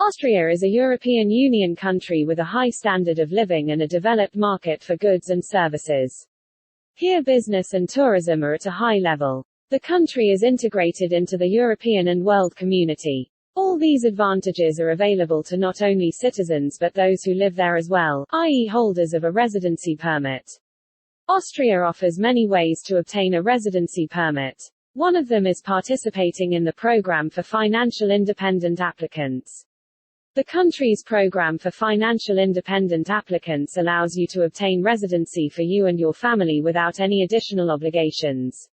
Austria is a European Union country with a high standard of living and a developed market for goods and services. Here business and tourism are at a high level. The country is integrated into the European and world community. All these advantages are available to not only citizens but those who live there as well, i.e. holders of a residency permit. Austria offers many ways to obtain a residency permit. One of them is participating in the program for financial independent applicants. The country's program for financial independent applicants allows you to obtain residency for you and your family without any additional obligations.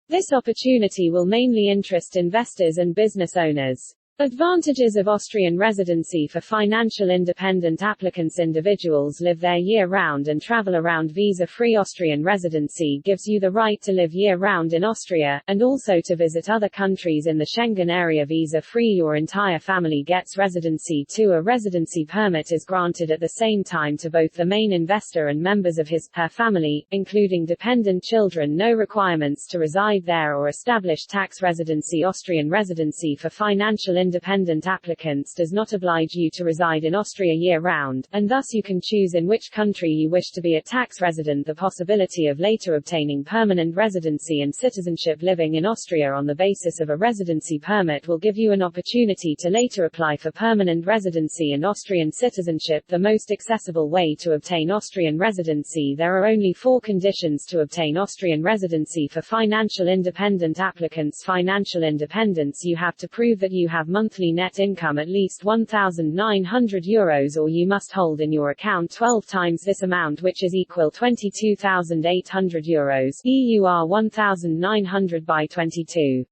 This opportunity will mainly interest investors and business owners. Advantages of Austrian residency for financial independent applicants. Individuals live there year-round and travel around visa-free. Austrian residency gives you the right to live year-round in Austria, and also to visit other countries in the Schengen area visa-free. Your entire family gets residency too. A residency permit is granted at the same time to both the main investor and members of her family, including dependent children. No requirements to reside there or establish tax residency. Austrian residency for financial independent applicants does not oblige you to reside in Austria year-round, and thus you can choose in which country you wish to be a tax resident. The possibility of later obtaining permanent residency and citizenship living in Austria on the basis of a residency permit will give you an opportunity to later apply for permanent residency and Austrian citizenship. The most accessible way to obtain Austrian residency. There are only 4 conditions to obtain Austrian residency for financial independent applicants. Financial independence. You have to prove that you have monthly net income at least €1,900, or you must hold in your account 12 times this amount, which is equal €22,800, EUR 1,900 by 22.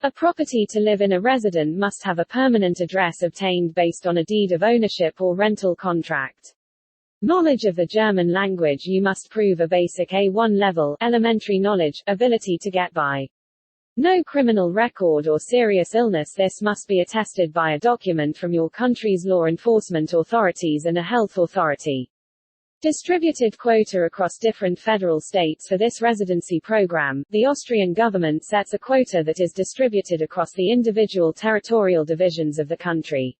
A property to live in. A resident must have a permanent address obtained based on a deed of ownership or rental contract. Knowledge of the German language. You must prove a basic A1 level, elementary knowledge, ability to get by. No criminal record or serious illness. This must be attested by a document from your country's law enforcement authorities and a health authority. Distributed quota across different federal states. For this residency program, the Austrian government sets a quota that is distributed across the individual territorial divisions of the country.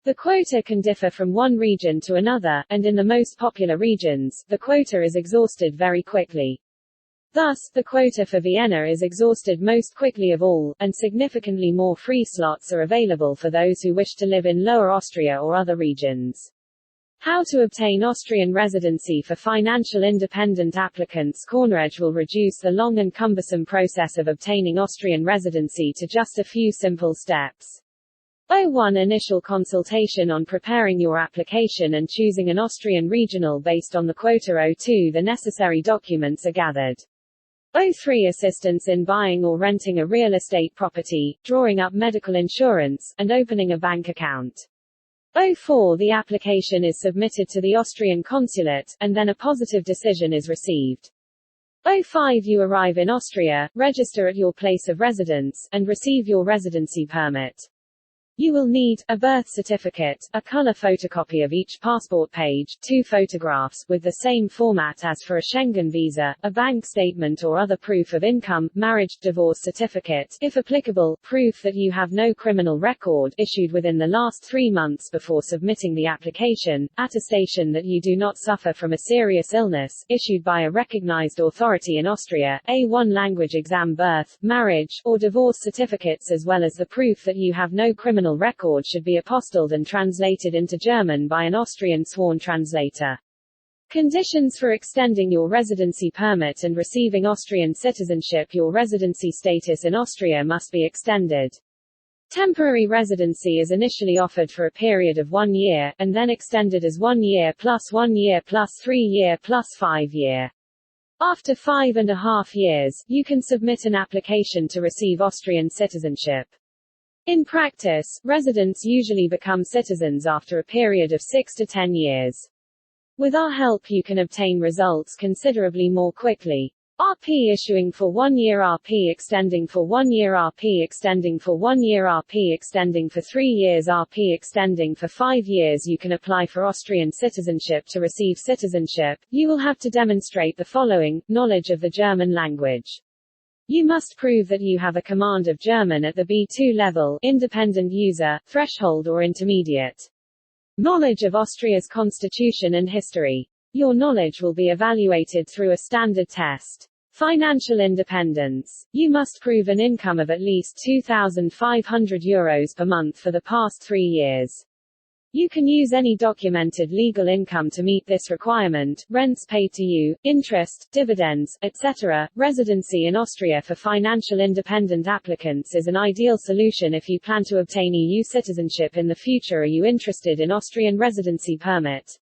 The quota can differ from one region to another, and in the most popular regions, the quota is exhausted very quickly. Thus, the quota for Vienna is exhausted most quickly of all, and significantly more free slots are available for those who wish to live in Lower Austria or other regions. How to obtain Austrian residency for financial independent applicants. Corneredge will reduce the long and cumbersome process of obtaining Austrian residency to just a few simple steps. 01 Initial consultation on preparing your application and choosing an Austrian regional based on the quota. 02 The necessary documents are gathered. 03 Assistance in buying or renting a real estate property, drawing up medical insurance, and opening a bank account. 04 The application is submitted to the Austrian consulate, and then a positive decision is received. 05 You arrive in Austria, register at your place of residence, and receive your residency permit. You will need a birth certificate, a color photocopy of each passport page, 2 photographs, with the same format as for a Schengen visa, a bank statement or other proof of income, marriage, divorce certificate, if applicable, proof that you have no criminal record, issued within the last 3 months before submitting the application, attestation that you do not suffer from a serious illness, issued by a recognized authority in Austria, A1 language exam, birth, marriage, or divorce certificates, as well as the proof that you have no criminal record should be apostilled and translated into German by an Austrian sworn translator. Conditions for extending your residency permit and receiving Austrian citizenship. Your residency status in Austria must be extended. Temporary residency is initially offered for a period of 1 year, and then extended as 1 year plus 1 year plus 3 year plus 5 year. After 5.5 years, you can submit an application to receive Austrian citizenship. In practice, residents usually become citizens after a period of 6 to 10 years. With our help you can obtain results considerably more quickly. RP issuing for 1 year, RP extending for 1 year, RP extending for 1 year, RP extending for 3 years, RP extending for 5 years. You can apply for Austrian citizenship. To receive citizenship, you will have to demonstrate the following: knowledge of the German language. You must prove that you have a command of German at the B2 level, independent user, threshold or intermediate. Knowledge of Austria's constitution and history. Your knowledge will be evaluated through a standard test. Financial independence. You must prove an income of at least €2,500 per month for the past 3 years. You can use any documented legal income to meet this requirement, rents paid to you, interest, dividends, etc. Residency in Austria for financial independent applicants is an ideal solution if you plan to obtain EU citizenship in the future. Are you interested in Austrian residency permit?